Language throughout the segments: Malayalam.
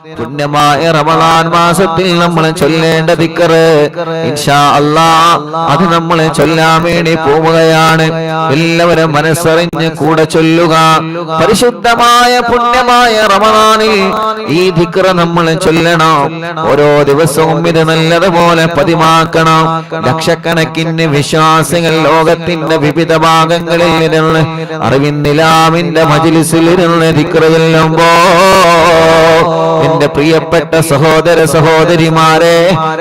പുണ്യമായ റമളാൻ മാസത്തിൽ നമ്മൾ ചൊല്ലേണ്ട ദിക്ർ ഇൻഷാ അല്ലാഹ് അത് നമ്മൾ ചൊല്ലാൻ വേണ്ടി പോവുകയാണ്. എല്ലാവരും മനസ്സറിഞ്ഞ് കൂടെ ചൊല്ലുക. പരിശുദ്ധമായ പുണ്യമായ റമളാനിൽ ഈ ദിക്ർ നമ്മൾ ചൊല്ലണം. ഓരോ ദിവസവും ഇത് നല്ലതുപോലെ പതിവാക്കണം. ലക്ഷക്കണക്കിന് വിശ്വാസികൾ ലോകത്തിന്റെ വിവിധ ഭാഗങ്ങളിൽ ഇരുന്ന് അറിവിൻ നിലാവിന്റെ മജ്‌ലിസിൽ ഇരുന്ന് ദിക്ർ ചൊല്ലുമ്പോ എന്റെ പ്രിയപ്പെട്ട സഹോദര സഹോദരിമാരെ,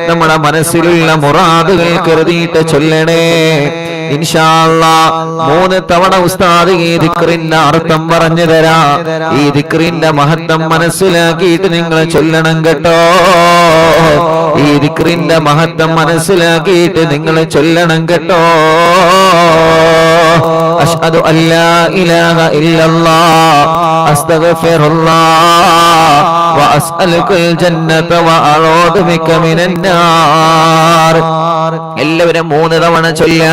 നമ്മുടെ മനസ്സിലുള്ള മുറാദുകൾ കരുതിയിട്ട് ചൊല്ലണേ. ഇൻഷാ അല്ലാഹ് 3 തവണ ഉസ്താദ് ഈ ദിക്റിന്റെ അർത്ഥം പറഞ്ഞു തരാ. ഈ ദിക്റിന്റെ മഹത്വം മനസ്സിലാക്കിയിട്ട് നിങ്ങൾ ചൊല്ലണം കേട്ടോ. ഈ ദിക്റിന്റെ മഹത്വം മനസ്സിലാക്കിയിട്ട് നിങ്ങൾ ചൊല്ലണം കേട്ടോ. അഷ്ഹദു അല്ലാ ഇലാഹ ഇല്ലല്ലാഹ് അസ്തഗ്ഫിറുല്ലാഹ് വഅസ്അലുൽ ജന്നത വഅഊദു ബിക മിനൻ നാർ. എല്ലാവരും 3 തവണ ചൊല്ലുക.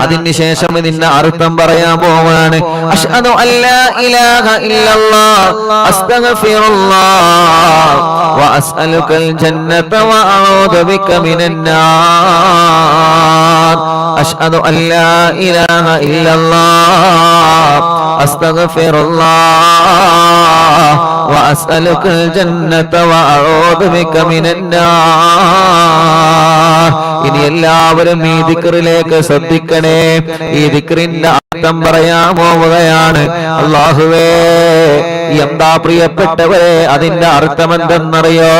അതിനുശേഷം ഇതിന്റെ അർത്ഥം പറയാൻ പോവാണ്. അഷ്ഹദു അല്ലാ ഇലാഹ ഇല്ലല്ലാഹ് അസ്തഗ്ഫിറുല്ലാഹ് വഅസ്അലുൽ ജന്നത വഅഊദു ബിക മിനൻ നാർ. അഷ്ഹദു അല്ലാ ഇലാഹ ഇല്ലല്ലാഹ് അസ്തഗ്ഫിറുല്ലാഹ് വഅസ്അലുൽ ജന്നത വഅഊദു ബിക മിനൻ നാർ. ഇനി എല്ലാവരും ഈ ദിക്റിലേക്ക് ശ്രദ്ധിക്കണേ. ഈ ദിക്റിന്റെ അർത്ഥം പറയാൻ പോവുകയാണ്. അല്ലാഹുവേ, എന്താ പ്രിയപ്പെട്ടവരെ, അതിന്റെ അർത്ഥം എന്തെന്നറിയോ?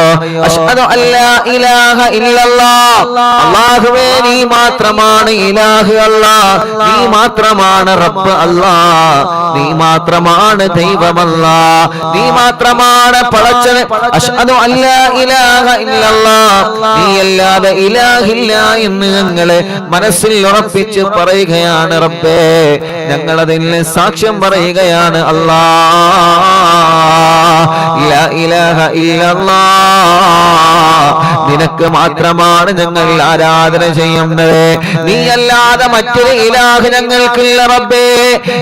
അഷ്ഹദു അല്ലാ ഇലാഹ ഇല്ലല്ലാഹ്. അല്ലാഹുവേ, നീ മാത്രമാണ് ഇലാഹ് അല്ലാഹ്. നീ മാത്രമാണ് റബ്ബ് അല്ലാഹ്. നീ മാത്രമാണ് ദൈവം അല്ലാഹ്. നീ മാത്രമാണ് പടച്ചവൻ. അഷ്ഹദു അല്ലാ ഇലാഹ ഇല്ലല്ലാഹ്. നീ അല്ലാതെ ഇലാഹില്ല എന്ന് ഞങ്ങളെ മനസ്സിൽ ഉറപ്പിച്ച് പറയുകയാണ് റബ്ബേ. ഞങ്ങളതിൽ സാക്ഷ്യം പറയുകയാണ് അല്ലാഹ്. ലാ ഇലാഹ ഇല്ലല്ലാഹ്. നിനക്ക് മാത്രമാണ് ഞങ്ങൾ ആരാധന ചെയ്യുന്നത്. നീ അല്ലാതെ മറ്റൊരു ഇലാഹ് ഞങ്ങൾക്കില്ല റബ്ബേ.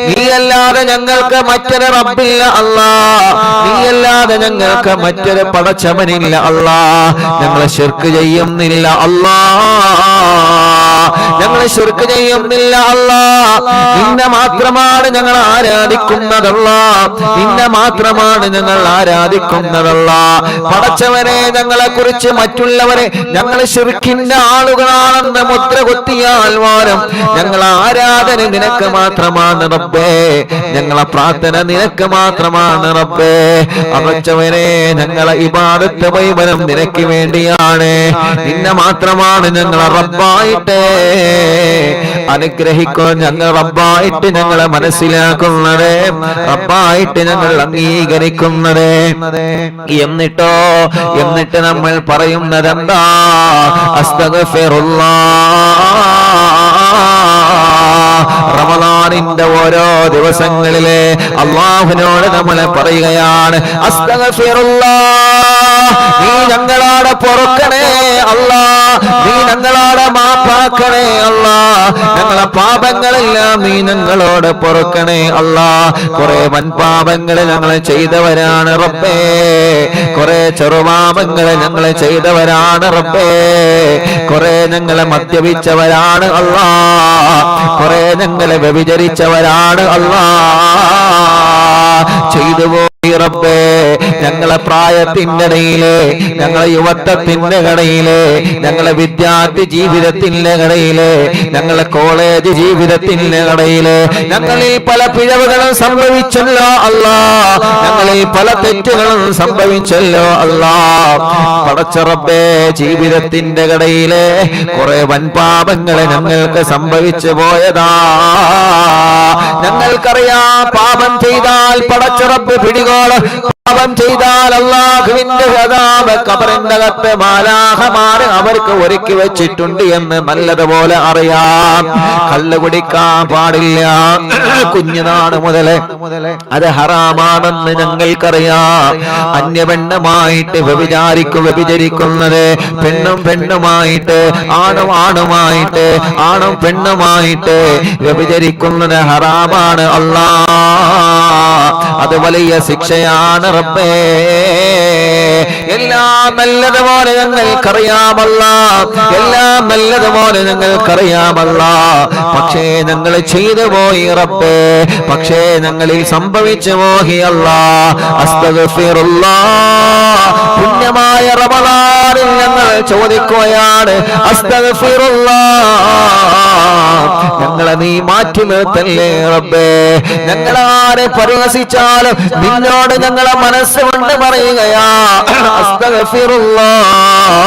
നീ അല്ലാതെ ഞങ്ങൾക്ക് മറ്റൊരു റബ്ബില്ല അല്ലാഹ്. നീ അല്ലാതെ ഞങ്ങൾക്ക് മറ്റൊരു പടച്ചവനില്ല അല്ലാഹ്. ഞങ്ങൾ ശിർക്ക് ചെയ്യുന്നില്ല അല്ലാഹ്. ഞങ്ങൾ ശിർക്ക് ചെയ്യുന്നില്ല അല്ലാഹ്. നിന്നെ മാത്രമാണ് ഞങ്ങൾ ആരാധിക്കുന്നതല്ലാഹ്. നിന്നെ മാത്രമാണ് ഞങ്ങൾ ആരാധിക്കുന്നതല്ലാഹ്. പടച്ചവനെ, ഞങ്ങളെ കുറിച്ച് മറ്റുള്ളവരെ ഞങ്ങൾ ശിർക്കിന്റെ ആളുകളാണെന്ന് മുദ്ര കുത്തിയാൽ പോലും ഞങ്ങൾ ആരാധന നിനക്ക് മാത്രമാണ് റബ്ബേ. ഞങ്ങളെ പ്രാർത്ഥന നിനക്ക് മാത്രമാണ് റബ്ബേ. പടച്ചവനെ, ഞങ്ങളെ ഇബാദത്ത് മുഴുവനും നിനക്ക് വേണ്ടിയാണ്. നിന്നെ മാത്രമാണ് ഞങ്ങളെ റബ്ബായിട്ട് അനുഗ്രഹിക്കോ. ഞങ്ങൾ റബ്ബായിട്ട് ഞങ്ങളെ മനസ്സിലാക്കുന്നത്, റബ്ബായിട്ട് ഞങ്ങൾ അംഗീകരിക്കുന്നത്. എന്നിട്ട് നമ്മൾ പറയുന്നത് എന്താ? അസ്തഗ്ഫിറുല്ലാഹ്. റമളാനിന്റെ ഓരോ ദിവസങ്ങളിലെ അല്ലാഹുവിനോട് നമ്മൾ പറയുകയാണ്, അസ്തഗ്ഫിറുല്ലാഹ്. നീ ഞങ്ങളോട് പൊറുക്കണേ അല്ലാഹ്. നീ ഞങ്ങളോട് മാപ്പാക്കണേ അല്ലാഹ്. ഞങ്ങളെ പാപങ്ങളെല്ലാം നീ ഞങ്ങളോട് പൊറുക്കണേ അല്ലാഹ്. കുറെ വൻപാപങ്ങൾ ഞങ്ങൾ ചെയ്തവരാണ് റബ്ബേ. കുറെ ചെറുപാപങ്ങൾ ഞങ്ങൾ ചെയ്തവരാണ് റബ്ബേ. കുറെ ഞങ്ങളെ മദ്യപിച്ചവരാണ് അല്ലാഹ്. കുറെ ഞങ്ങളെ വ്യഭിചരിച്ചവരാണ് അല്ലാഹ്. ചെയ്തു റബ്ബേ. ഞങ്ങളെ പ്രായത്തിന്റെ ഇടയില്, ഞങ്ങളെ യുവത്വത്തിന്റെ ഇടയില്, ഞങ്ങളെ വിദ്യാർത്ഥി ജീവിതത്തിന്റെ ഇടയില്, ഞങ്ങളെ കോളേജ് ജീവിതത്തിന്റെ ഇടയില് ഞങ്ങളിൽ പല പിഴവുകളും സംഭവിച്ചല്ലോ അല്ലാഹ്. ഞങ്ങളിൽ പല തെറ്റുകളും സംഭവിച്ചല്ലോ അല്ലാഹ്. പടച്ച റബ്ബേ, ജീവിതത്തിന്റെ ഇടയില് കുറെ വൻപാപങ്ങളെ ഞങ്ങൾക്ക് സംഭവിച്ചു പോയതാ. ഞങ്ങൾക്കറിയാം, പാപം ചെയ്താൽ പടച്ച റബ്ബ് പിടികോളും. പാപം ചെയ്താൽ അല്ലാഹുവിന്റെ അദാബ് ഖബറിന്റെ അകത്ത് മാലാഖമാർ അവർക്ക് ഒരുക്കി വെച്ചിട്ടുണ്ട് എന്ന് നല്ലതുപോലെ അറിയാം. കള്ള് കുടിക്കാൻ പാടില്ല. കുഞ്ഞുനാട് മുതലേ അത് ഹറാമാണെന്ന് ഞങ്ങൾക്കറിയാം. അന്യപെണ്ണുമായിട്ട് വ്യഭിചരിക്കുന്നത്, പെണ്ണും പെണ്ണുമായിട്ട്, ആണുമായിട്ട്, ആണും പെണ്ണുമായിട്ട് വ്യഭിചരിക്കുന്നത് ഹറാമാണ് അല്ലാഹ്. അത് വലിയ ശിക്ഷയാണ് റബ്ബേ. എല്ലാം നല്ലതുപോലെ ഞങ്ങൾക്കറിയാമല്ല, എല്ലാം നല്ലതുപോലെ ഞങ്ങൾക്കറിയാമല്ല. പക്ഷേ ഞങ്ങൾ ചെയ്തു പോയി റബ്ബേ, പക്ഷേ ഞങ്ങളിൽ സംഭവിച്ചു പോയി അല്ലാഹ്. അസ്തഗ്ഫിറുല്ലാഹ്. പുണ്യമായ റമളാനിൽ ഞങ്ങൾ ചോദിക്കുകയാണ്, അസ്തഗ്ഫിറുല്ലാഹ്, ഞങ്ങളെ നീ മാറ്റി നിർത്തല്ലേ റബ്ബേ. ഞങ്ങളാരെ പരിഹസിച്ചാലും നിന്നോട് ഞങ്ങളെ മനസ്സുകൊണ്ട് പറയുകയാ, അസ്തഗ്ഫിറുല്ലാഹ്,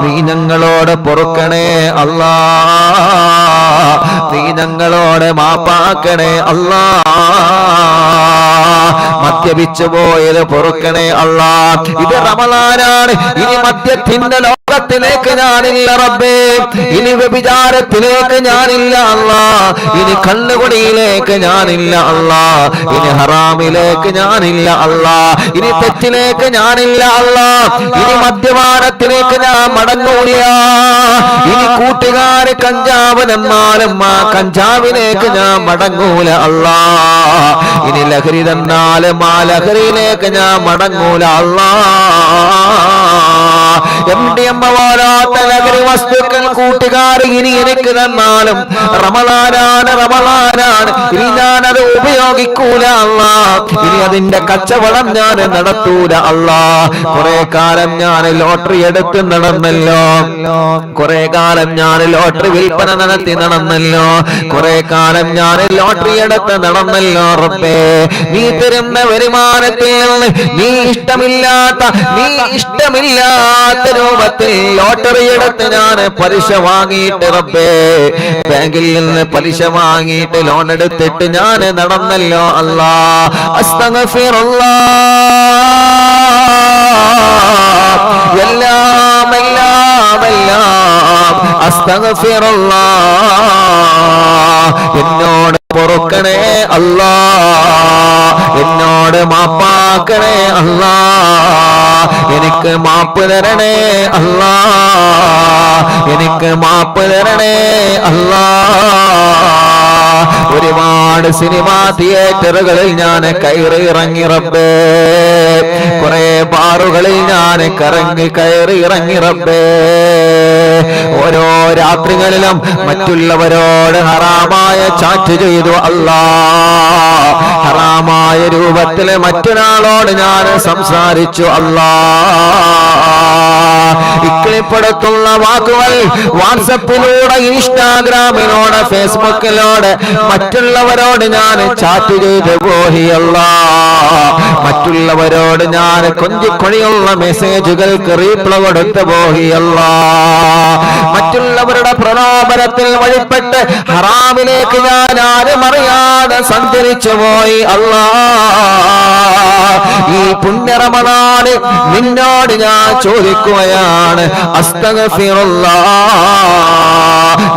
നീ ഞങ്ങളോട് പൊറുക്കണേ അല്ലാഹ്, നീ ഞങ്ങളോട് മാപ്പാക്കണേ അല്ലാഹ്, മദ്യപിച്ചു പോയത് പൊറുക്കണേ അല്ലാഹ്. ഇത് റമളാനാണ്, ഇനി മദ്യത്തിന്റെ ലോകത്തിലേക്ക് ഞാനില്ല റബ്ബേ, ഇനി വ്യഭിചാരത്തിലേക്ക് ഞാനില്ല അല്ലാഹ്, ഇനി കള്ളുകുടിയിലേക്ക് ഞാനില്ല അല്ലാഹ്, ഇനി ഹറാമിലേക്ക് ഞാനില്ല അല്ലാഹ്, ഇനി തെറ്റിലേക്ക് ഞാനില്ല അല്ലാഹ്, ഇനി മദ്യപാനത്തിലേക്ക് ഞാൻ മടങ്ങൂല, ഇനി കൂട്ടുകാര് കഞ്ചാവ് തന്നാലും ആ കഞ്ചാവിലേക്ക് ഞാൻ മടങ്ങൂല അല്ലാഹ്, ഇനി ലഹരി തന്നാലും ആ ലഹരിയിലേക്ക് ഞാൻ മടങ്ങൂല അല്ലാഹ്. MDMA പോലാത്ത ലഹരി വസ്തുക്കൾ കൂട്ടുകാര് ഇനി എനിക്ക് തന്നാലും റമളാനാണ്, റമളാനാണ്, ഇനി ഞാനത് ഉപയോഗിക്കൂല അല്ലാഹ്, ഇനി അതിന്റെ കച്ചവടം ഞാൻ നടത്തൂല അല്ലാഹ്. കുറെ കാലം ഞാൻ ലോട്ടറി എടുത്ത് നടന്നല്ലോ, കുറെ കാലം ഞാൻ ലോട്ടറി വിൽപ്പന നടത്തി നടന്നല്ലോ, കുറെ കാലം ഞാൻ ലോട്ടറി എടുത്ത് നടന്നല്ലോ റബ്ബേ. നീ തരുന്ന വരുമാനത്തിൽ നിന്ന് നീ ഇഷ്ടമില്ലാത്ത രൂപത്തിൽ ലോട്ടറി എടുത്ത് ഞാൻ പലിശ വാങ്ങിയിട്ട് റബ്ബേ, ബാങ്കിൽ നിന്ന് പലിശ വാങ്ങിയിട്ട് ലോൺ എടുത്തിട്ട് ഞാൻ നടന്നല്ലോ അല്ലാഹ്. അസ്തഗ്ഫിറുല്ലാഹ്, എല്ലാം എല്ലാം എല്ലാം അസ്തഗ്ഫിറുല്ലാഹ്, എന്നോട് പൊറുക്കണേ അല്ലാഹ്, എന്നോട് മാപ്പാക്കണേ അല്ലാഹ്, എനിക്ക് മാപ്പ് തരണേ അല്ലാഹ്, എനിക്ക് മാപ്പ് തരണേ അല്ലാഹ്. ഒരുപാട് സിനിമാ തിയേറ്ററുകളിൽ ഞാൻ കയറി ഇറങ്ങി റബ്ബേ, കുറെ ബാറുകളിൽ ഞാൻ കയറി ഇറങ്ങി റബ്ബേ. ഓരോ രാത്രികളിലും മറ്റുള്ളവരോട് ഹറാമായ ചാറ്റ് ചെയ്തു അല്ലാഹ്, ഹറാമായ രൂപത്തിൽ മറ്റൊരാളോട് ഞാൻ സംസാരിച്ചു അല്ലാഹ്. ഇക്ലിപ്പെടുത്തുന്ന വാക്കുകൾ വാട്സപ്പിലൂടെ, ഇൻസ്റ്റാഗ്രാമിലൂടെ, ഫേസ്ബുക്കിലൂടെ മറ്റുള്ളവരോട് ഞാൻ ചാറ്റ് ചെയ്തു പോയി അല്ലാഹ്. മറ്റുള്ളവരോട് ഞാൻ കൊഞ്ചിക്കൊഴിയുള്ള മെസ്സേജുകൾക്ക് റീപ്ലൈ കൊടുത്തു പോയി അല്ലാഹ്. മറ്റുള്ളവരുടെ പ്രലോഭനത്തിൽ വഴിപ്പെട്ട് ഹറാമിലേക്ക് ഞാൻ ആരും അറിയാതെ സഞ്ചരിച്ചു പോയി അല്ലാഹ്. ഈ പുണ്യ റമളാൻ നിന്നോട് ഞാൻ ചോദിക്കുകയാണ്, അസ്തഗ്ഫിറുല്ലാഹ്,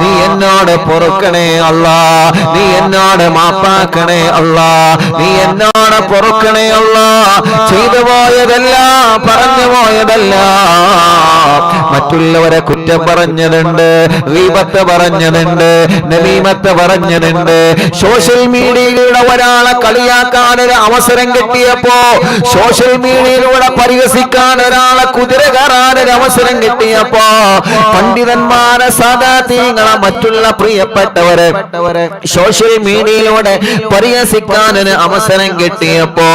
നീ എന്നോട് പൊറുക്കണേ അല്ലാഹ്, നീ എന്നോട് മാപ്പാക്കണേ അല്ലാഹ്, നീ എന്നോട് പൊറുക്കണേ അല്ലാഹ്. ചെയ്തു പോയതെല്ലാം, പറഞ്ഞു പോയതെല്ലാം, മറ്റുള്ളവരെ കുറ്റം പറഞ്ഞതുണ്ട്, ഗീബത്ത് പറഞ്ഞതുണ്ട്, നമീമത്ത് പറഞ്ഞതുണ്ട്, സോഷ്യൽ മീഡിയയിലൂടെ ഒരാളെ കളിയാക്കാൻ ഒരു അവസരം കിട്ടിയപ്പോ, സോഷ്യൽ മീഡിയയിലൂടെ പരിഹസിക്കാൻ ഒരാളെ കുതിര കയറാൻ ഒരു അവസരം കിട്ടിയപ്പോ, പണ്ഡിതന്മാരെ സാദാത്യങ്ങളെ മറ്റുള്ള പ്രിയപ്പെട്ടവരെ സോഷ്യൽ മീഡിയയിലൂടെ പരിഹസിക്കാൻ ഒരു അവസരം കിട്ടിയപ്പോ,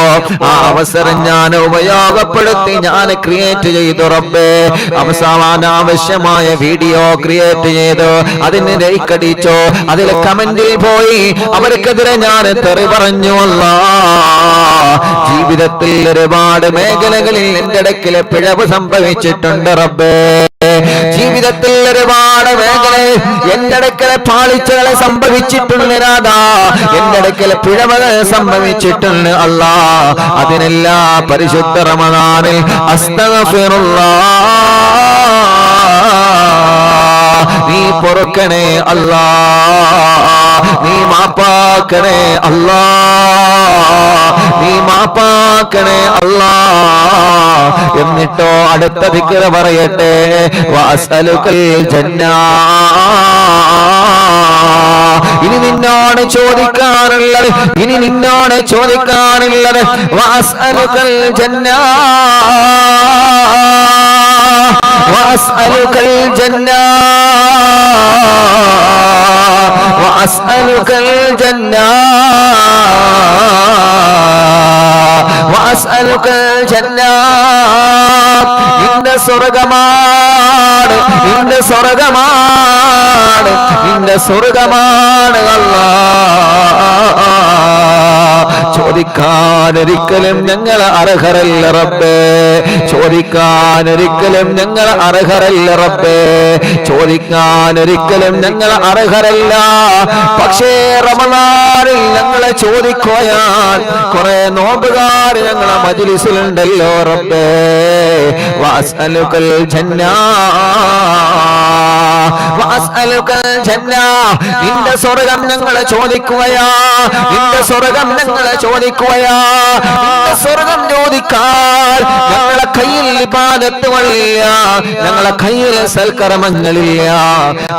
ആ അവസരം ഞാൻ ഉപയോഗപ്പെടുത്തി ഞാൻ ക്രിയേറ്റ് ചെയ്തു റബ്ബേ. അനാവശ്യമായ വീഡിയോ ക്രിയേറ്റ് ചെയ്തു, അതിന് ലൈക്ക് അടിച്ചു, അതിൽ കമന്റിൽ പോയി അവർക്കെതിരെ ഞാൻ തെറി പറഞ്ഞു അല്ലാഹ്. ജീവിതത്തിൽ ഒരുപാട് മേഖലകളിൽ എന്റെ ഇടയ്ക്കിലെ പിഴവ് സംഭവിച്ചിട്ടുണ്ട് റബ്ബേ. ജീവിതത്തിൽ ഒരുപാട് മേഖലയിൽ എന്റെ ഇടയ്ക്കിലെ പാളിച്ചകളെ സംഭവിച്ചിട്ടുണ്ട് നാഥാ, എന്റെ ഇടയ്ക്കിലെ പിഴവുകൾ സംഭവിച്ചിട്ടുണ്ട് അല്ലാഹ്. അതിനെല്ലാം പരിശുദ്ധ റമളാനിൽ അസ്തഗ്ഫിറുല്ലാഹ്, നീ പൊറുക്കണേ അല്ലാഹ്, നീ മാപ്പാക്കണേ അല്ലാഹ്, നീ മാപ്പാക്കണേ അല്ലാഹ്. എന്നിട്ടോ അടുത്ത ദിക്ർ പറയട്ടെ, വഅസ്അലുകൽ ജന്നാ. ഇനി നിന്നോട് ചോദിക്കാനുള്ളത്, വഅസ്അലുകൽ ജന്നാ, നിന്റെ സ്വർഗമാണ്, നിന്റെ സ്വർഗമാണ്, നിന്റെ സ്വർഗമാണ് അല്ലാഹ്. ചോദിക്കാനൊരിക്കലും ഞങ്ങൾ അർഹരല്ല റബ്ബേ, ചോദിക്കാനൊരിക്കലും ഞങ്ങൾ അർഹരല്ല റബ്ബേ, ചോദിക്കാനൊരിക്കലും ഞങ്ങൾ അർഹരല്ല. പക്ഷേ റമളാനിൽ ഞങ്ങളെ ചോദിക്കുകയാൽ കുറെ നോമ്പുകാർ ഞങ്ങളെ മജ്ലിസിലുണ്ടല്ലോ റബ്ബേ. വഅസ്അലുകൽ ജന്ന, വഅസ്അലുകൽ ജന്ന, നിന്റെ സ്വർഗ്ഗം ഞങ്ങളെ ചോദിക്കുകയാ, നിന്റെ സ്വർഗ്ഗം ഞങ്ങളെ ചോദിക്കുകയാ. നിന്റെ സ്വർഗ്ഗം ചോദിക്കാൻ ഞങ്ങളെ കയ്യിൽ ഇബാദത്തുകളില്ല, ഞങ്ങളെ കയ്യിൽ സൽക്കർമ്മങ്ങളില്ല.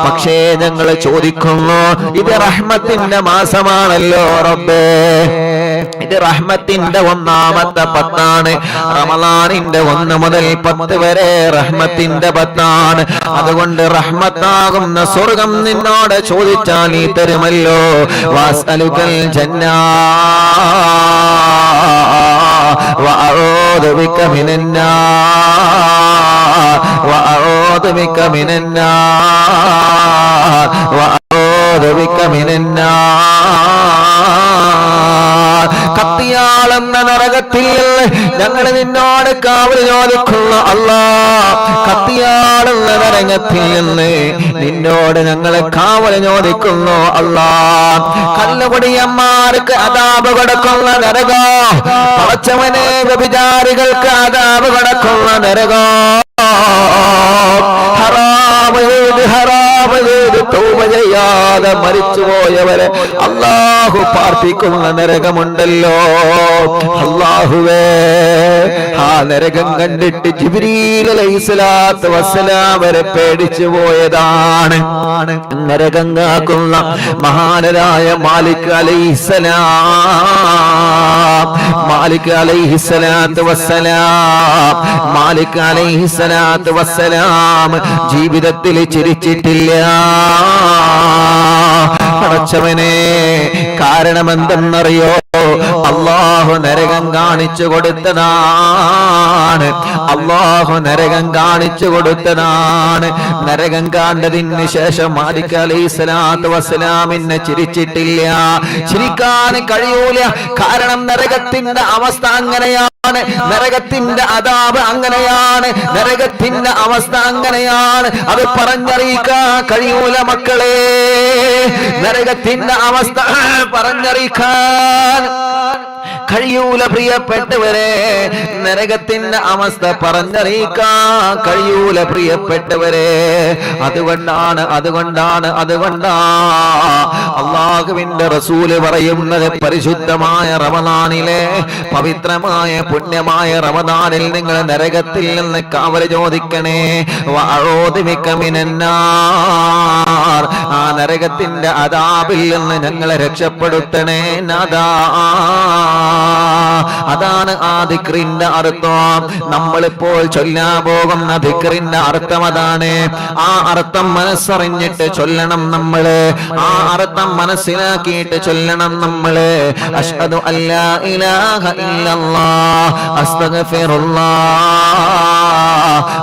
പക്ഷേ ഞങ്ങൾ ചോദിക്കുന്നു, ഇത് റഹ്മത്തിന്റെ മാസമാണല്ലോ റബ്ബേ, ഇത് റഹ്മത്തിന്റെ ഒന്നാമത്തെ പത്താണ്. റമളാനിന്റെ 1 മുതൽ 10 വരെ റഹ്മത്തിന്റെ പത്താണ്. അതുകൊണ്ട് റഹ്മത്താകുന്ന സ്വർഗം നിന്നോട് ചോദിച്ചാൽ നീ തരുമല്ലോ. വഅസ്അലുകൽ ജന്ന വഅഊദു ബിക മിനന്നാർ, വഅഊദു ബിക മിനന്നാർ, വഅഊദു ബിക മിനന്നാർ. കത്തിയാളെന്ന നരകത്തിൽ ഞങ്ങൾ നിന്നോട് കാവൽ ചോദിക്കുന്നു അല്ലാഹ്. കത്തിയാളെന്ന നരകത്തിൽ നിന്ന് നിന്നോട് ഞങ്ങൾ കാവൽ ചോദിക്കുന്നു അല്ലാഹ്. കല്ലുകുടിയന്മാർക്ക് അദാബ് കൊടുക്കുന്ന നരകം, പടച്ചവനെ വ്യഭിചാരികൾക്ക് അദാബ് കൊടുക്കുന്ന നരകം, തൗബ ചെയ്യാതെ മരിച്ചുപോയവരെ അല്ലാഹു പാർപ്പിക്കുന്ന നരകമുണ്ടല്ലോ. അല്ലാഹുവേ, ആ നരകം കണ്ടിട്ട് ജിബ്രീൽ അലൈഹിസ്സലാത്തു വസ്സലാം വരെ പേടിച്ചു പോയതാണ്. നരകം കാക്കുന്ന മഹാനരായ മാലിക് അലൈഹിസ്സലാം, മാലിക് അലൈഹിസ്സലാത്തു വസ്സലാം, മാലിക് അലൈഹിസ്സലാത്തു വസ്സലാം ജീവിതത്തിൽ ചിരിച്ചിട്ടില്ല. പടച്ചവനെ, കാരണമെന്തെന്നറിയോ? അല്ലാഹു നരകം കാണിച്ചു കൊടുത്തതാണ്, അല്ലാഹു നരകം കാണിച്ചു കൊടുത്തതാണ്. നരകം കണ്ടതിന് ശേഷം മാലിക് അലൈഹിസ്സലാത്തു വസ്സലാമിനെ ചിരിച്ചിട്ടില്ല, ചിരിക്കാൻ കഴിയൂല. കാരണം നരകത്തിന്റെ അവസ്ഥ അങ്ങനെയാണ്, നരകത്തിന്റെ അദാബ് അങ്ങനെയാണ്, നരകത്തിന്റെ അവസ്ഥ അങ്ങനെയാണ്. അത് പറഞ്ഞറിയിക്കാൻ കഴിയൂല മക്കളെ, നരകത്തിന്റെ അവസ്ഥ പറഞ്ഞറിയിക്കാൻ കഴിയൂല പ്രിയപ്പെട്ടവരെ, നരകത്തിന്റെ അവസ്ഥ പറഞ്ഞറിയിക്കാൻ കഴിയൂല പ്രിയപ്പെട്ടവരെ. അതുകൊണ്ടാണ് അല്ലാഹുവിന്റെ റസൂല് പറയുന്നത്, പരിശുദ്ധമായ റമളാനിലെ പവിത്രമായ പുണ്യമായ റമളാനിൽ നിങ്ങൾ നരകത്തിൽ നിന്ന് കാവൽ ചോദിക്കണേ. വഅഊദു ബിക മിനന്നാർ, ആ നരകത്തിന്റെ അദാബിൽ നിന്ന് ഞങ്ങളെ രക്ഷപ്പെടുത്തണേ നാദാ. അതാണ് ആ ദിക്റിന്റെ അർത്ഥം. നമ്മളിപ്പോൾ ചൊല്ലാൻ പോകുന്ന ദിക്റിന്റെ അർത്ഥം അതാണ്. ആ അർത്ഥം മനസ്സറിഞ്ഞിട്ട് ചൊല്ലണം നമ്മള്, ആ അർത്ഥം മനസ്സിലാക്കിയിട്ട് ചൊല്ലണം നമ്മള്. അശ്ഹദു അല്ലാ ഇലാഹ ഇല്ലല്ലാഹ് അസ്തഗ്ഫിറുല്ലാഹ്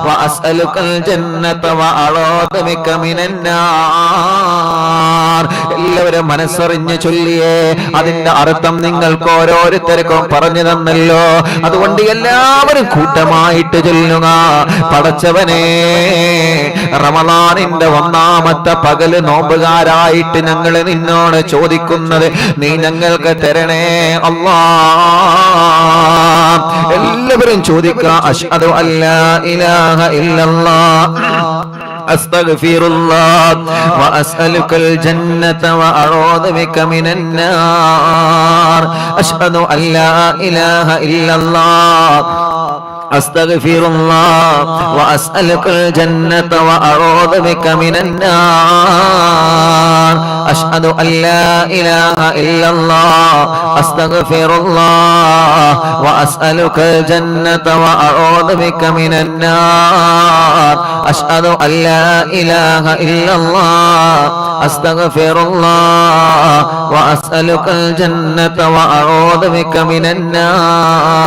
വഅസ്അലുകൽ ജന്നത വഅഊദു ബിക മിനന്നാർ. എല്ലാവരും മനസ്സറിഞ്ഞ് ചൊല്ലിയേ. അതിന്റെ അർത്ഥം നിങ്ങൾക്ക് ഓരോരുത്തർക്കും പറഞ്ഞു തന്നല്ലോ. അതുകൊണ്ട് എല്ലാവരും കൂട്ടമായിട്ട് ചൊല്ലുക. പടച്ചവനെ, റമളാനിന്റെ 1ാമത്തെ പകല് നോമ്പുകാരായിട്ട് ഞങ്ങൾ നിന്നോട് ചോദിക്കുന്നത് നീ ഞങ്ങൾക്ക് തരണേ അല്ലാഹ്. എല്ലാവരും ചോദിക്കുക, അശ്ഹദു അല്ലാ ഇലാഹ ഇല്ലല്ലാഹ് അസ്തഗ്ഫിറുല്ലാഹ് വഅസ്അലുകൽ ജന്നത വഅഊദു ബിക മിനന്നാർ. അശ്ഹദു അല്ലാ ഇലാഹ ഇല്ലല്ലാഹ് അസ്തഗ്ഫിറുല്ലാഹ് വഅസ്അലുകൽ ജന്നത വഅഊദു ബിക മിനന്നാർ. അശ്ഹദു അല്ലാ ഇലാഹ ഇല്ലല്ലാഹ് അസ്തഗ്ഫിറുല്ലാഹ് വഅസ്അലുകൽ ജന്നത വഅഊദു ബിക മിനന്നാർ. അശ്ഹദു അല്ലാ ഇലാഹ ഇല്ലല്ലാഹ് അസ്തഗ്ഫിറുല്ലാഹ് വഅസ്അലുകൽ ജന്നത വഅഊദു ബിക മിനന്നാർ.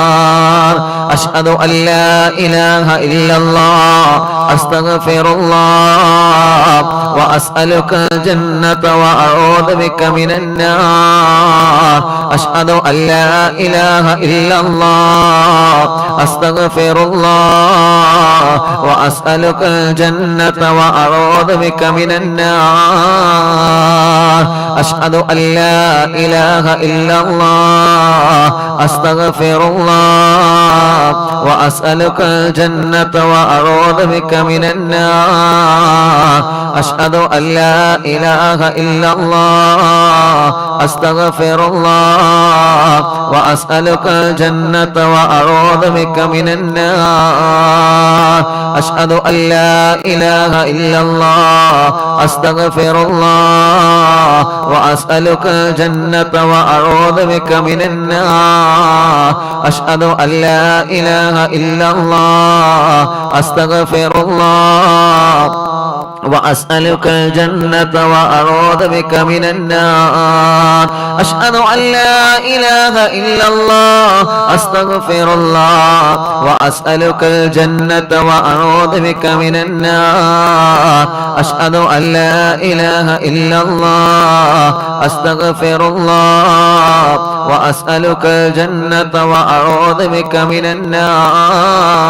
أشهد أن لا إله إلا الله أستغفر الله وأسألك الجنة وأعوذ بك من النار أشهد أن لا إله إلا الله أستغفر الله وأسألك الجنة وأعوذ بك من النار أشهد أن لا إله إلا الله أستغفر الله وأسألك الجنة وأعوذ بك من النار أشهد أن لا إله إلا الله أستغفر الله وأسألك الجنة وأعوذ بك من النار أشهد أن لا إله إلا الله أستغفر الله وأسألك الجنة وأعوذ بك من النار أشهد أن لا إله إلا الله أستغفر الله وأسألك الجنة وأعوذ بك من النار أشهد أن لا إله إلا الله أستغفر الله وأسألك الجنة وأعوذ بك من النار أشهد أن لا إله إلا الله أستغفر الله وأسألك الجنة وأعوذ بك من النار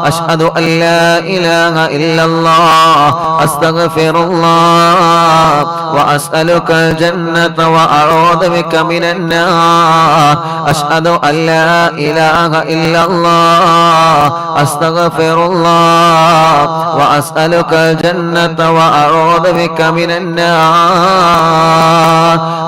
أشهد أن لا إله إلا الله أستغفر الله وأسألك الجنة وأعوذ بك من النار أشهد أن لا إله إلا الله أستغفر الله وأسألك الجنة وأعوذ بك من النار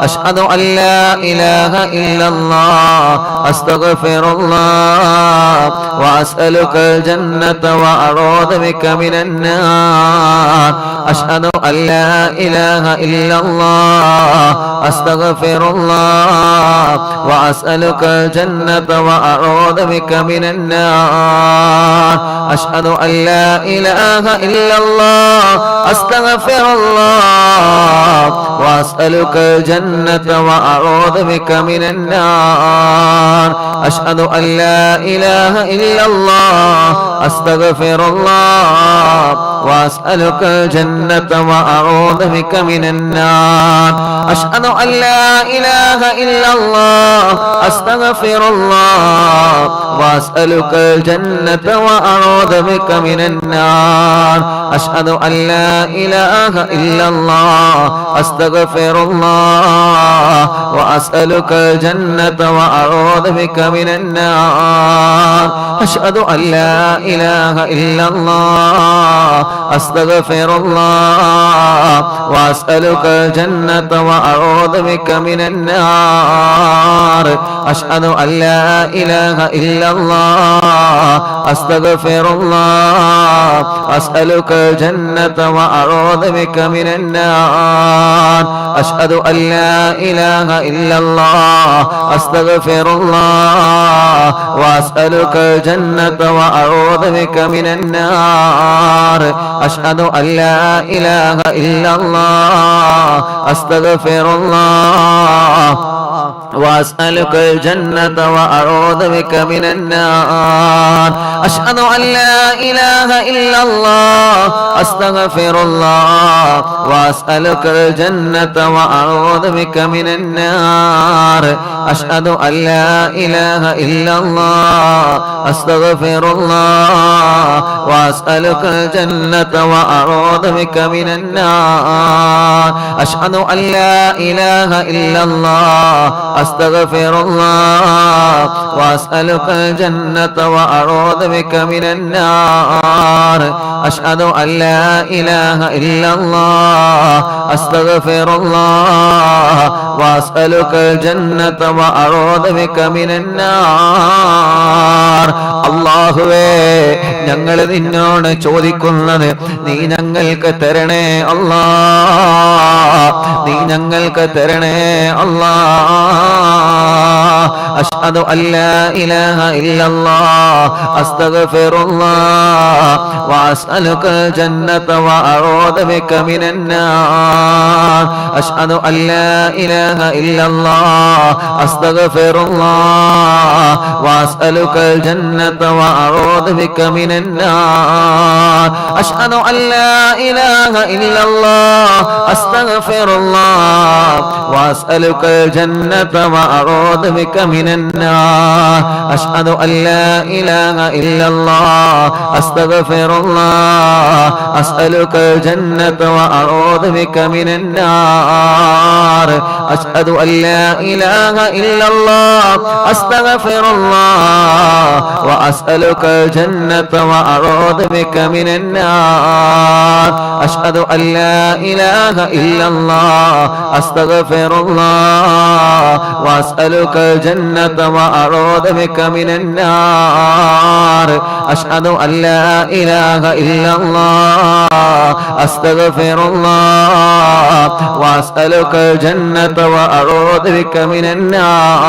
أشهد أن لا إله إلا الله أستغفر الله وأسألك الجنة وأعوذ بك من النار أشهد أن لا إله إلا الله أستغفر الله وأسألك الجنة وأعوذ بك من النار أشهد أن لا إله إلا الله أستغفر الله وأسألك الجنة وأعوذ بك من النار أشهد أن لا إله إلا الله أستغفر الله وأسألك الجنة وأعوذ بك من النار أشهد أن لا إله إلا الله أستغفر الله وأسألك الجنة وأعوذ بك من النار أشهد أن لا إله إلا الله أستغفر الله وأسألك الجنة وأعوذ بك من النار أشهد أن لا إله إلا الله أستغفر الله وأسألك الجنة وأعوذ بك من النار أشهد أن لا إله إلا الله أستغفر الله وأسألك الجنة وأعوذ بك من النار أشهد أن لا إله إلا الله أستغفر الله وأسألك الجنة وأعوذ بك من النار أشهد أن لا إله إلا الله أستغفر الله وأسألك الجنة وأعوذ بك من النار أشهد أن لا إله إلا الله أستغفر الله وأسألك الجنة وأعوذ بك من النار أشهد أن لا إله إلا الله أستغفر الله وأسألك الجنة وأعوذ بك من النار أشهد أن لا إله إلا الله أستغفر الله وأسألك الجنة وأعوذ بك من النار أشهد أن لا إله إلا الله أستغفر الله وأسألك الجنة وأعوذ بك من النار അല്ലാഹുവേ ഞങ്ങൾ നിന്നോട് ചോദിക്കുന്നത് നീ ഞങ്ങൾക്ക് തരണേ അല്ലാഹ് നീ ഞങ്ങൾക്ക് തരണേ അല്ലാഹ് أشهد أن لا إله إلا الله أستغفر الله وأسألك الجنة وأعوذ بك من النار أشهد أن لا إله إلا الله أستغفر الله وأسألك الجنة وأعوذ بك من النار أشهد أن لا إله إلا الله أستغفر الله وأسألك الجنة وأعوذ بك من النار أشهد أن لا إله إلا الله أستغفر الله أسألك الجنة وأعوذ بك من النار أشهد أن لا إله إلا الله أستغفر الله وأسألك الجنة وأعوذ بك من النار أشهد أن لا إله إلا الله أستغفر الله وأسألك الجنة وأعوذ بك من النار أشهد أن لا إله إلا الله أستغفر الله وأسألك الجنة وأعوذ بك من النار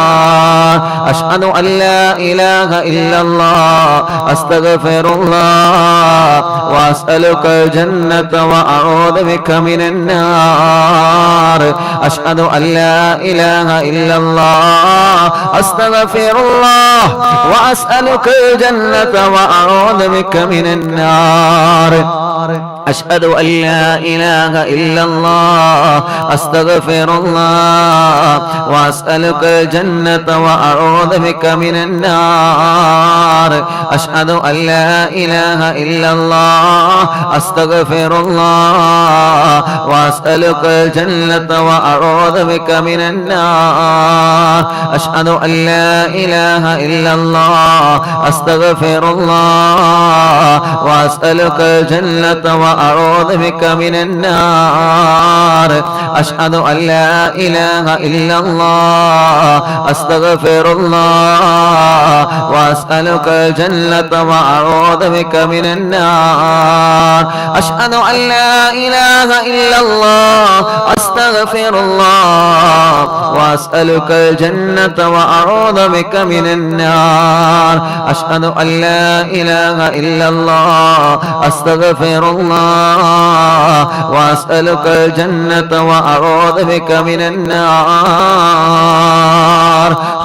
أشهد أن لا إله إلا الله أستغفر الله وأسألك الجنة وأعوذ بك من النار أشهد أن لا إله إلا الله أستغفر الله وأسألك الجنة وأعوذ بك من النار أشهد أن لا إله إلا الله أستغفر الله وأسألك الجنة وأعوذ بك من النار أشهد أن لا إله إلا الله أستغفر الله وأسألك الجنة وأعوذ بك من النار أشهد أن لا إله إلا الله أستغفر الله وأسألك الجنة وأعوذ بك من النار أشهد أن لا إله إلا الله أستغفر الله وأسألك الجنة وأعوذ بك من النار أشهد أن لا إله إلا الله أستغفر الله وأسألك الجنة وأعوذ بك من النار أشهد أن لا إله إلا الله أستغفر الله وأسألك الجنة وأعوذ بك من النار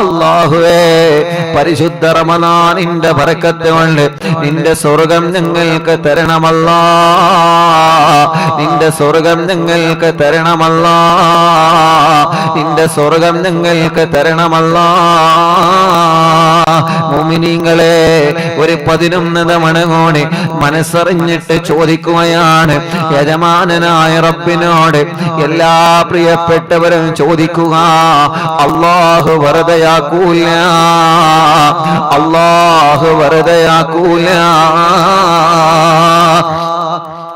അല്ലാഹുവേ പരിശുദ്ധ റമളാനിന്റെ ബറക്കത്ത് കൊണ്ട് നിന്റെ സ്വർഗ്ഗം ഞങ്ങൾക്ക് തരണമല്ലാ നിന്റെ സ്വർഗ്ഗം ഞങ്ങൾക്ക് തരണമല്ലാ നിന്റെ സ്വർഗ്ഗം ഞങ്ങൾക്ക് തരണമല്ലാ മുഅ്മിനീങ്ങളെ ഒരു 11 തവണ കൂടി മനസ്സറിഞ്ഞിട്ട് ചോദിക്കുകയാണ് യജമാനനായ റബ്ബിനോട് എല്ലാ പ്രിയപ്പെട്ടവരും ചോദിക്കുക അല്ലാഹു വെറുതെയാക്കൂല അല്ലാഹു വെറുതെയാക്കൂല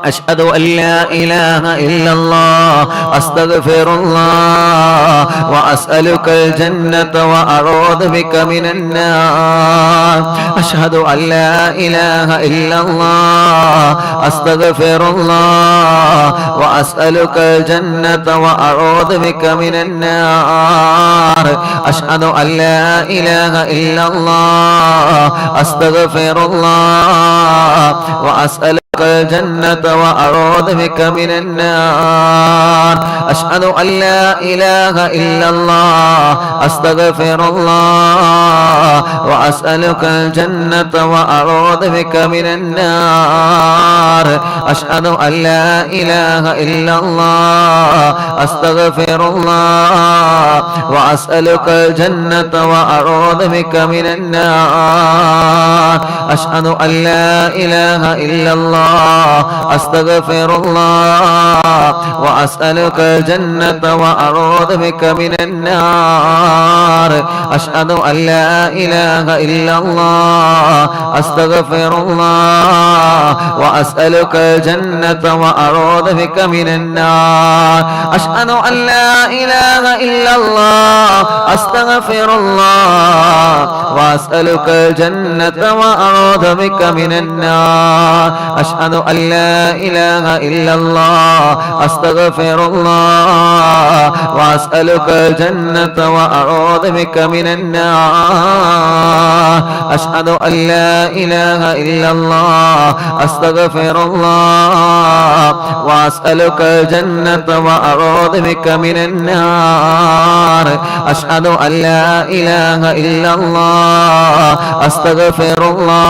أشهد أن لا إله إلا الله أستغفر الله وأسألك الجنة وأعوذ بك من النار أشهد أن لا إله إلا الله أستغفر الله وأسألك الجنة وأعوذ بك من النار أشهد أن لا إله إلا الله أستغفر الله وأسألك الجنة وأعوذ بك من النار أشهد أن لا إله إلا الله أستغفر الله وأسألك الجنة وأعوذ بك من النار أشهد أن لا إله إلا الله أستغفر الله وأسألك الجنة وأعوذ بك من النار أشهد أن لا إله إلا الله أستغفر الله وأسألك الجنة وأعوذ بك من النار أشهد أن لا إله إلا الله أستغفر الله وأسألك الجنة وأعوذ بك من النار أشهد أن لا إله إلا الله أستغفر الله وأسألك الجنة وأعوذ بك من النار അശ്ഹദു അല്ലാ ഇലാഹ ഇല്ലല്ലാഹ് അസ്തഗ്ഫിറുല്ലാഹ് വഅസ്അലുകൽ ജന്നത വഅഊദു ബിക മിനൻ നാർ അശ്ഹദു അല്ലാ ഇലാഹ ഇല്ലല്ലാഹ് അസ്തഗ്ഫിറുല്ലാഹ് വഅസ്അലുകൽ ജന്നത വഅഊദു ബിക മിനൻ നാർ അശ്ഹദു അല്ലാ ഇലാഹ ഇല്ലല്ലാഹ് അസ്തഗ്ഫിറുല്ലാഹ്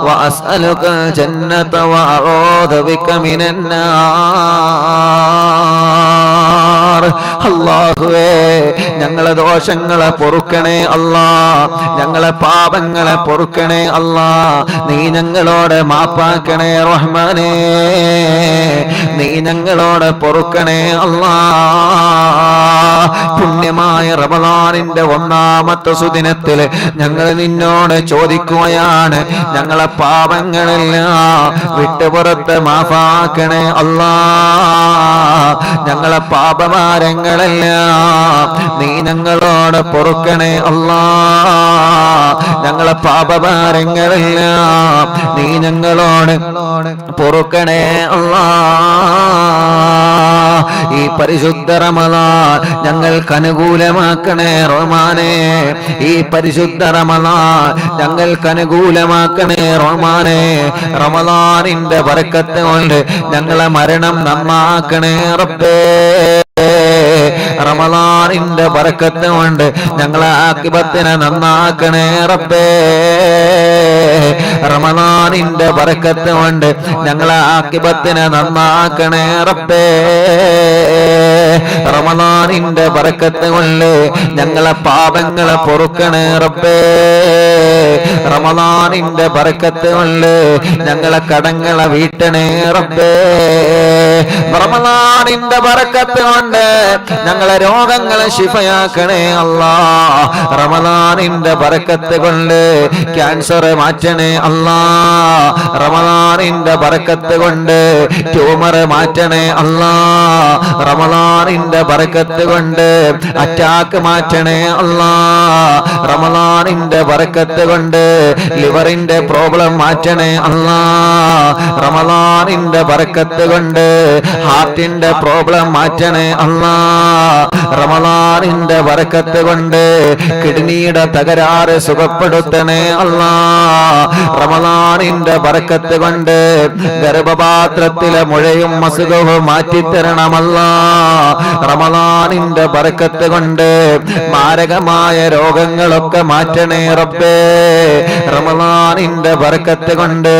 വഅസ്അലുകൽ ജന്നത വഅഊദു ബിക മിനൻ നാർ അല്ലാഹുവേ ഞങ്ങളെ ദോഷങ്ങളെ പൊറുക്കണേ അല്ലാഹ് ഞങ്ങളെ പാപങ്ങളെ പൊറുക്കണേ അല്ലാഹ് നീ ഞങ്ങളോട് മാപ്പാക്കണേ റഹ്മാനേ നീ ഞങ്ങളോട് പൊറുക്കണേ അല്ലാഹ് പുണ്യമായ റമളാനിന്റെ ഒന്നാമത്തെ സുദിനത്തിൽ ഞങ്ങൾ നിന്നോട് ചോദിക്കുകയാണ് ഞങ്ങളെ പാപങ്ങളെല്ലാം വിട്ടുപുറത്ത് മാഫാക്കണേ അല്ലാഹ് ഞങ്ങളെ പാപഭാരങ്ങളെല്ലാം നീ ഞങ്ങളോട് പൊറുക്കണേ അല്ലാഹ് ഞങ്ങളെ പാപഭാരങ്ങളെല്ലാം നീ ഞങ്ങളോട് പൊറുക്കണേ അല്ലാഹ് ഈ പരിശുദ്ധ റമളാൻ ഞങ്ങൾക്ക് അനുകൂലമാക്കണേ റഹ്മാനേ ഈ പരിശുദ്ധ റമളാൻ ഞങ്ങൾക്ക് അനുകൂലമാക്കണേ റഹ്മാനേ റമളാനിന്റെ ബറക്കത്ത് കൊണ്ട് ഞങ്ങളെ മരണം നന്നാക്കണേ റബ്ബേ റമളാനിന്റെ ബറക്കത്ത് കൊണ്ട് ഞങ്ങളെ ആഖിബത്തിനെ നന്നാക്കണേ റബ്ബേ റമളാനിന്റെ ബറക്കത്ത് കൊണ്ട് ഞങ്ങളെ ആഖിബത്തിനെ നന്നാക്കണേ റബ്ബേ റമളാനിന്റെ ബറക്കത്ത് കൊണ്ട് ഞങ്ങളെ പാപങ്ങളെ പൊറുക്കണേ റബ്ബേ റമളാനിന്റെ ബറക്കത്ത് കൊണ്ട് ഞങ്ങളെ കടങ്ങളെ വീട്ടണേ റബ്ബേ റമളാനിന്റെ ബറക്കത്ത് കൊണ്ട് ഞങ്ങളെ രോഗങ്ങളെ ശിഫയാക്കണേ അല്ലാഹ് റമളാനിന്റെ ബറക്കത്ത് കൊണ്ട് ക്യാൻസർ മാറ്റണേ അല്ലാഹ് റമളാനിന്റെ ബറക്കത്ത് കൊണ്ട് ട്യൂമർ മാറ്റണേ അല്ലാഹ് റമളാനിന്റെ ബറക്കത്ത് കൊണ്ട് അറ്റാക്ക് മാറ്റണേ അല്ലാഹ് റമളാനിന്റെ ബറക്കത്ത് കൊണ്ട് ലിവറിന്റെ പ്രോബ്ലം മാറ്റണേ അല്ലാഹ് റമളാനിന്റെ ബറക്കത്ത് കൊണ്ട് ഹാർട്ടിന്റെ പ്രോബ്ലം മാറ്റണേ അല്ലാഹ് റമളാനിന്റെ ബറക്കത്ത് കൊണ്ട് കിഡ്നിയുടെ തകരാറ് സുഖപ്പെടുത്തണേ അല്ലാഹ് റമളാനിന്റെ ബറക്കത്ത് കൊണ്ട് ഗർഭപാത്രത്തിലെ മുഴയും അസുഖവും മാറ്റിത്തരണമല്ലാഹ് റമളാനിന്റെ ബറക്കത്ത് കൊണ്ട് മാരകമായ രോഗങ്ങളൊക്കെ മാറ്റണേ റബ്ബേ റമളാനിന്റെ ബറക്കത്ത് കൊണ്ട്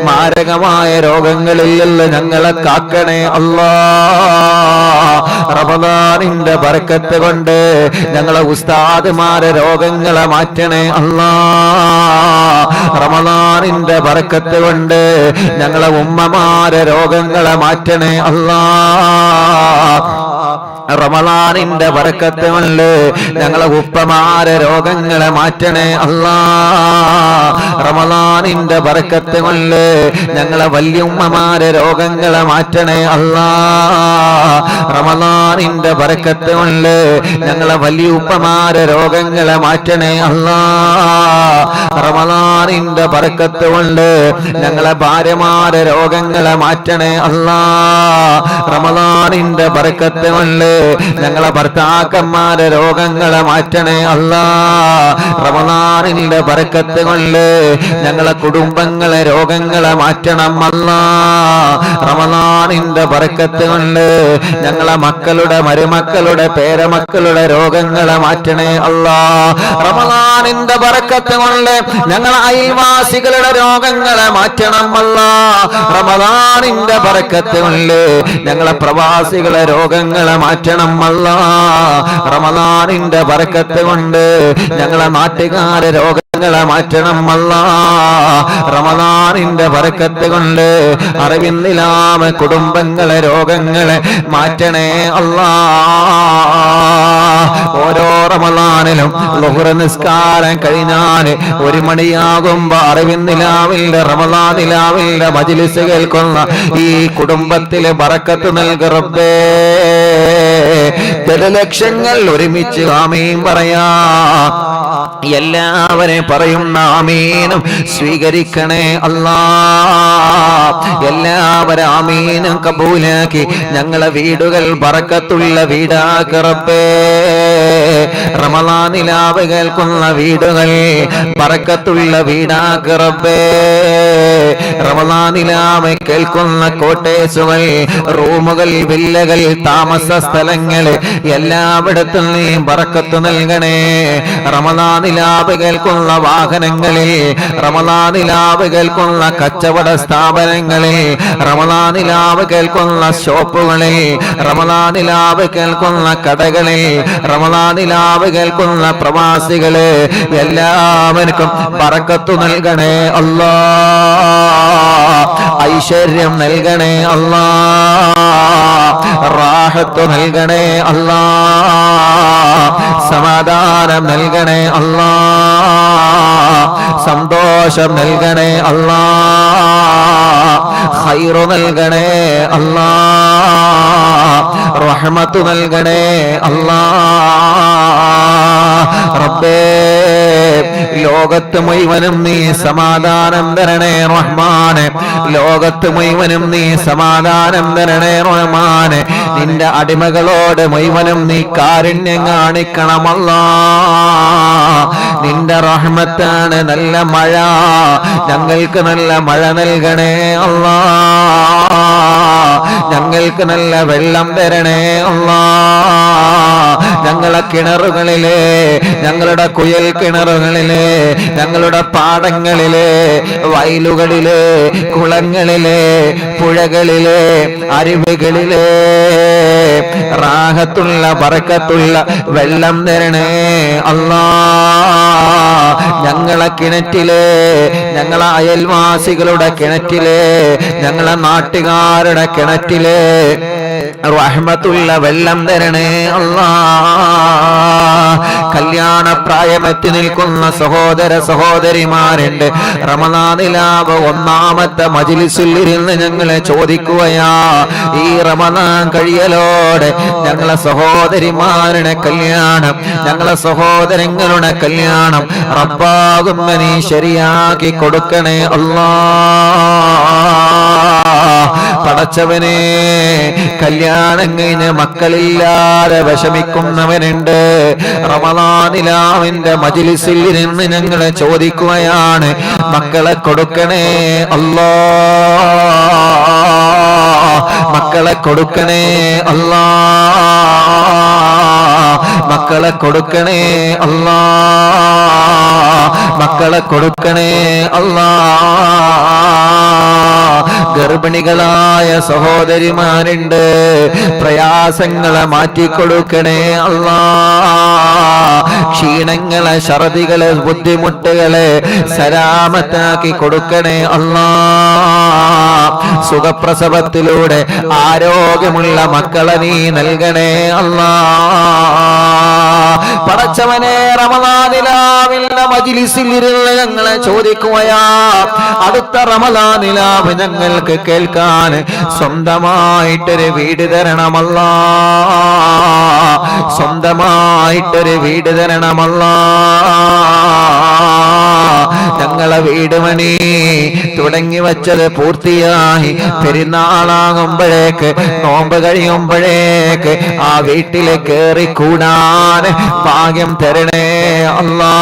മാരകമായ രോഗങ്ങളിൽ നിന്ന് ഞങ്ങളെ കാക്കണേ അല്ലാഹ് റമളാനിന്റെ ബറക്കത്ത് കൊണ്ട് ഞങ്ങളെ ഉസ്താദുമാരെ രോഗങ്ങളെ മാറ്റണേ അല്ലാഹ് റമളാനിന്റെ ബറക്കത്ത് കൊണ്ട് ഞങ്ങളെ ഉമ്മമാരെ രോഗങ്ങളെ മാറ്റണേ അല്ലാഹ് റമളാനിന്റെ ബറക്കത്ത് കൊണ്ട് ഞങ്ങളെ ഉപ്പമാരെ രോഗങ്ങളെ മാറ്റണേ അല്ലാഹ് റമളാനിന്റെ ബറക്കത്ത് കൊണ്ട് ഞങ്ങളെ വല്യുമ്മമാരെ രോഗങ്ങളെ മാറ്റണേ അല്ലാഹ് റമളാനിന്റെ ബറക്കത്ത് കൊണ്ട് ഞങ്ങളെ വലിയുപ്പമാരെ രോഗങ്ങളെ മാറ്റണേ അല്ലാഹ് റമളാനിന്റെ ബറക്കത്ത് കൊണ്ട് ഞങ്ങളെ ഭാര്യമാരെ രോഗങ്ങളെ മാറ്റണേ അല്ലാഹ് റമളാനിന്റെ ബറക്കത്ത് കൊണ്ട് ഞങ്ങളെ ഭർത്താക്കന്മാരെ രോഗങ്ങളെ മാറ്റണേ അല്ലാഹ് റമളാനിന്റെ ബറക്കത്ത് കൊണ്ട് ഞങ്ങളെ കുടുംബങ്ങളെ രോഗങ്ങളെ മാറ്റണം അല്ലാഹ് റമളാനിന്റെ ബറക്കത്ത് കൊണ്ട് ഞങ്ങളെ മക്കളുടെ മരുമക്കളുടെ പേരമക്കളുടെ രോഗങ്ങളെ മാറ്റണേ അല്ലാഹ് റമളാനിന്റെ ബറക്കത്ത് കൊണ്ട് ഞങ്ങളെ അയൽവാസികളുടെ രോഗങ്ങളെ മാറ്റണം അല്ലാഹ് റമളാനിന്റെ ബറക്കത്ത് കൊണ്ട് ഞങ്ങളെ പ്രവാസികളെ രോഗങ്ങളെ മാറ്റണം അല്ലാഹ് റമളാനിന്റെ ബറക്കത്ത് കൊണ്ട് ഞങ്ങളെ നാട്ടുകാരെ രോഗങ്ങളെ മാറ്റണം അല്ലാഹ് റമളാനിന്റെ ബറക്കത്ത് കൊണ്ട് അറിവിന്നിലാമ കുടുംബങ്ങളെ രോഗങ്ങളെ മാറ്റണേ അല്ലാഹ് ഓരോ റമളാനിലും ളുഹ്ർ നിസ്കാരം കഴിഞ്ഞാൽ 1 മണിയാകുമ്പോ അറിവിന്നിലാവിന്റെ റമളാൻ നിലാവിന്റെ മജ്ലിസ് കേൾക്കുന്ന ഈ കുടുംബത്തിലെ ബറക്കത്ത് നൽകു റബ്ബേ ജനലക്ഷങ്ങൾ ഒരുമിച്ച് ആമീൻ പറയാ എല്ലാവരെയും പറയുന്ന ആമീനും സ്വീകരിക്കണേ അല്ലാ. എല്ലാവരും ആമീനും കബൂലാക്കി ഞങ്ങളെ വീടുകൾ ബറക്കത്തുള്ള വീടാക്ക് റബ്ബേ. റമളാൻ നിലാവ് കേൾക്കുന്ന വീടുകൾ ബറക്കത്തുള്ള വീടാക്ക് റബ്ബേ. റമളാൻ നിലാവ് കേൾക്കുന്ന കോട്ടേഴ്സുകൾ, റൂമുകൾ, വില്ലകൾ, താമസ സ്ഥലങ്ങൾ എല്ലായിടത്തും നീ ബറക്കത്ത് നൽകണേ. റമളാൻ നിലാവ് കേൾക്കുന്ന വാഹനങ്ങളിൽ, റമളാൻ നിലാവ് കേൾക്കുന്ന കച്ചവട സ്ഥാപനങ്ങളിൽ, റമളാൻ നിലാവ് കേൾക്കുന്ന ഷോപ്പുകളിൽ, റമളാൻ നിലാവ് കേൾക്കുന്ന കടകളിൽ, റമളാൻ നിലാവ് കേൾക്കുന്ന പ്രവാസികള് എല്ലാവർക്കും ബറക്കത്ത് നൽകണേ അല്ലാ. ഐശ്വര്യം നൽകണേ അല്ലാ. റാഹത്ത് നൽകണേ അല്ലാ. സമാധാനം നൽകണേ അല്ലാ. സന്തോഷം നൽകണേ അല്ലാ. ഖൈർ നൽകണേ അല്ലാ. റഹ്മത്ത് നൽകണേ അല്ലാ. റബ്ബേ, ലോകത്ത് മുഴുവനും നീ സമാധാനം തരണേ റഹ്മാനെ. ലോകത്ത് മുഴുവനും നീ സമാധാനം തരണേ റഹ്മാനെ. നിന്റെ അടിമകളോട് മുഴുവനും നീ കാരുണ്യം കാണിക്കണമല്ലാ. നിന്റെ റഹ്മത്താണ് നല്ല മഴ. ഞങ്ങൾക്ക് നല്ല മഴ നൽകണേ അല്ലാ. ഞങ്ങൾക്ക് നല്ല വെള്ളം തരണേ അല്ലാ. ഞങ്ങളെ കിണറുകളിലെ, ഞങ്ങളുടെ കുയൽ കിണറുകളിലെ, ഞങ്ങളുടെ പാടങ്ങളിലെ, വയലുകളിലെ, കുളങ്ങളിലെ, പുഴകളിലെ, അരുവികളിലെ റാഹത്തുള്ള ബറക്കത്തുള്ള വെള്ളം തരണേ അല്ലാ. ഞങ്ങളെ കിണറ്റിലെ, ഞങ്ങളെ അയൽവാസികളുടെ കിണറ്റിലെ, ഞങ്ങളെ നാട്ടുകാരുടെ കിണറ്റിലെ റഹ്മത്തുള്ള വെള്ളം തരണേ അല്ലാ. കല്യാണ പ്രായമെത്തി നിൽക്കുന്ന സഹോദര സഹോദരിമാരുണ്ട്. റമളാൻ നിലാവ് ഒന്നാമത്തെ മജ്‌ലിസിൽ ഇരുന്ന് ഞങ്ങളെ ചോദിക്കുകയാ, ഈ റമളാൻ കഴിയലോടെ ഞങ്ങളെ സഹോദരിമാരുടെ കല്യാണം, ഞങ്ങളെ സഹോദരങ്ങളുടെ കല്യാണം റബ്ബാകുന്ന നീ ശരിയാക്കി കൊടുക്കണേ അല്ലാ. പടച്ചവനെ, കല്യാണം കഴിഞ്ഞ് മക്കളില്ലാതെ വിഷമിക്കുന്നവനുണ്ട്. റമളാൻ നിലാവിന്റെ മജ്‌ലിസിൽ ഇരുന്ന് ഞങ്ങളെ ചോദിക്കുകയാണ്, മക്കളെ കൊടുക്കണേ അല്ലാ. മക്കളെ കൊടുക്കണേ അല്ലാ. മക്കളെ കൊടുക്കണേ അല്ലാ. മക്കളെ കൊടുക്കണേ അല്ലാ. ഗർഭിണികളായ സഹോദരിമാരുണ്ട്, പ്രയാസങ്ങളെ മാറ്റിക്കൊടുക്കണേ അല്ലാ. ക്ഷീണങ്ങളെ, ഛർദികളെ, ബുദ്ധിമുട്ടുകളെ സലാമത്താക്കി കൊടുക്കണേ അല്ലാ. സുഖപ്രസവത്തിലൂടെ ആരോഗ്യമുള്ള മക്കളെ നീ നൽകണേ അല്ലാ. പടച്ചവനെ, റമളാൻ നിലാവിന്റെ മജ്‌ലിസിൽ ഇരുന്ന് ഞങ്ങളെ ചോദിക്കുകയാ, അടുത്ത റമളാൻ നിലാവ് ഞങ്ങൾക്ക് കേൾക്കാൻ സ്വന്തമായിട്ടൊരു വീട് തരണമല്ലാ. സ്വന്തമായിട്ടൊരു വീട് തരണമല്ലാ. ഞങ്ങളെ വീട് പണി തുടങ്ങി വച്ചത് പൂർത്തിയായി. പെരുന്നാളാകുമ്പോഴേക്ക്, നോമ്പ് കഴിയുമ്പോഴേക്ക് ആ വീട്ടിൽ കയറിക്കൂടാൻ ഭാഗ്യം തരണേ അല്ലാ.